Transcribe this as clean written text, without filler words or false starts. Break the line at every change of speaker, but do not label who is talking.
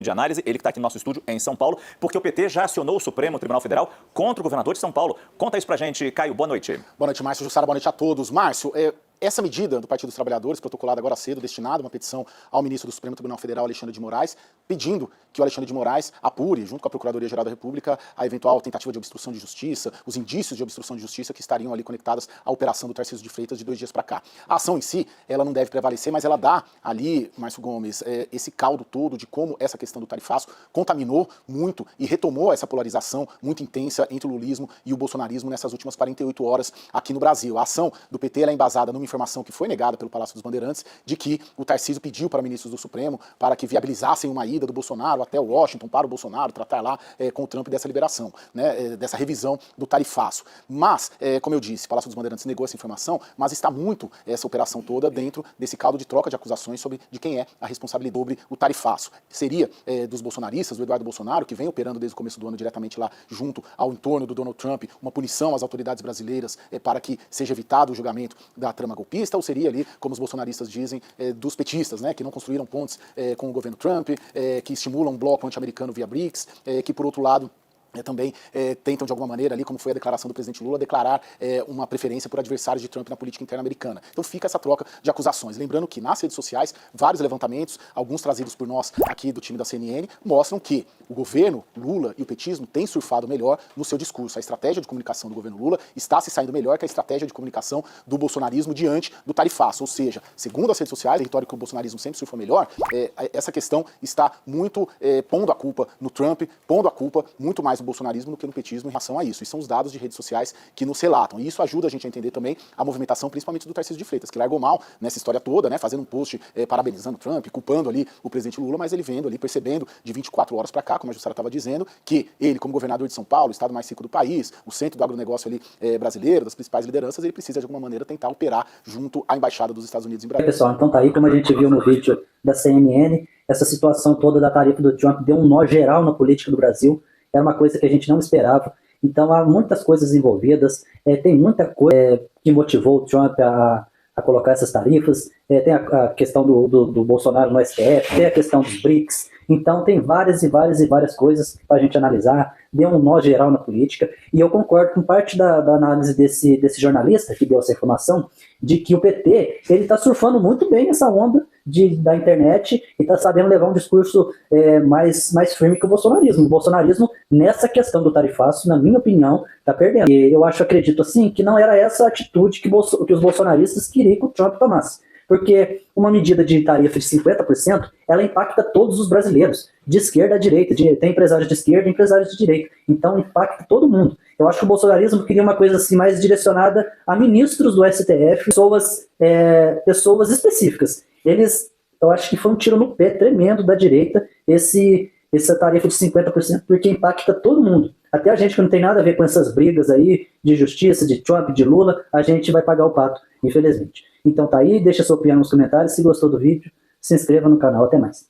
de análise, ele que está aqui no nosso estúdio em São Paulo, porque o PT já acionou o Supremo Tribunal Federal contra o governador de São Paulo. Conta isso pra gente, Caio. Boa noite.
Boa noite, Márcio. Jussara, boa noite a todos. Márcio, essa medida do Partido dos Trabalhadores, protocolada agora cedo, destinada a uma petição ao ministro do Supremo Tribunal Federal, Alexandre de Moraes, pedindo que o Alexandre de Moraes apure, junto com a Procuradoria-Geral da República, a eventual tentativa de obstrução de justiça, os indícios de obstrução de justiça que estariam ali conectados à operação do Tarcísio de Freitas de 2 dias para cá. A ação em si, ela não deve prevalecer, mas ela dá ali, Márcio Gomes, esse caldo todo de como essa questão do tarifaço contaminou muito e retomou essa polarização muito intensa entre o lulismo e o bolsonarismo nessas últimas 48 horas aqui no Brasil. A ação do PT ela é embasada numa informação que foi negada pelo Palácio dos Bandeirantes, de que o Tarcísio pediu para ministros do Supremo para que viabilizassem uma ida do Bolsonaro até Washington para o Bolsonaro tratar lá com o Trump dessa liberação, né, dessa revisão do tarifaço. Mas, como eu disse, o Palácio dos Bandeirantes negou essa informação, mas está muito essa operação toda dentro desse caldo de troca de acusações sobre de quem é a responsabilidade sobre o tarifaço. Seria dos bolsonaristas, do Eduardo Bolsonaro, que vem operando desde o começo do ano diretamente lá junto ao entorno do Donald Trump, uma punição às autoridades brasileiras para que seja evitado o julgamento da trama golpista, ou seria ali, como os bolsonaristas dizem, dos petistas, né, que não construíram pontes com o governo Trump, que estimulam um bloco anti-americano via BRICS, que por outro lado também tentam de alguma maneira ali, como foi a declaração do presidente Lula, declarar uma preferência por adversários de Trump na política interna americana. Então fica essa troca de acusações. Lembrando que nas redes sociais, vários levantamentos, alguns trazidos por nós aqui do time da CNN, mostram que o governo Lula e o petismo têm surfado melhor no seu discurso. A estratégia de comunicação do governo Lula está se saindo melhor que a estratégia de comunicação do bolsonarismo diante do tarifaço. Ou seja, segundo as redes sociais, território que o bolsonarismo sempre surfou melhor, essa questão está muito pondo a culpa no Trump, pondo a culpa muito mais no bolsonarismo do que no petismo em relação a isso. E são os dados de redes sociais que nos relatam. E isso ajuda a gente a entender também a movimentação, principalmente do Tarcísio de Freitas, que largou mal nessa história toda, né, fazendo um post parabenizando o Trump, culpando ali o presidente Lula, mas ele vendo ali, percebendo de 24 horas para cá, como a Jussara estava dizendo, que ele, como governador de São Paulo, o estado mais rico do país, o centro do agronegócio ali brasileiro, das principais lideranças, ele precisa de alguma maneira tentar operar junto à Embaixada dos Estados Unidos em Brasília.
Pessoal, então tá aí, como a gente viu no vídeo da CNN, essa situação toda da tarifa do Trump deu um nó geral na política do Brasil. Era uma coisa que a gente não esperava. Então há muitas coisas envolvidas, tem muita coisa que motivou o Trump a colocar essas tarifas, tem a questão do Bolsonaro no STF, tem a questão dos BRICS, então tem várias coisas para a gente analisar, deu um nó geral na política, e eu concordo com parte da análise desse jornalista que deu essa informação, de que o PT está surfando muito bem essa onda da internet e está sabendo levar um discurso mais firme que o bolsonarismo. O bolsonarismo, nessa questão do tarifaço, na minha opinião, está perdendo. E eu acredito assim, que não era essa atitude que os bolsonaristas queriam que o Trump tomasse. Porque uma medida de tarifa de 50%, ela impacta todos os brasileiros, de esquerda a direita, tem empresários de esquerda e empresários de direita. Então impacta todo mundo. Eu acho que o bolsonarismo queria uma coisa assim mais direcionada a ministros do STF, pessoas específicas. Eu acho que foi um tiro no pé tremendo da direita, essa tarifa de 50%, porque impacta todo mundo. Até a gente que não tem nada a ver com essas brigas aí de justiça, de Trump, de Lula, a gente vai pagar o pato, infelizmente. Então tá aí, deixa sua opinião nos comentários, se gostou do vídeo, se inscreva no canal, até mais.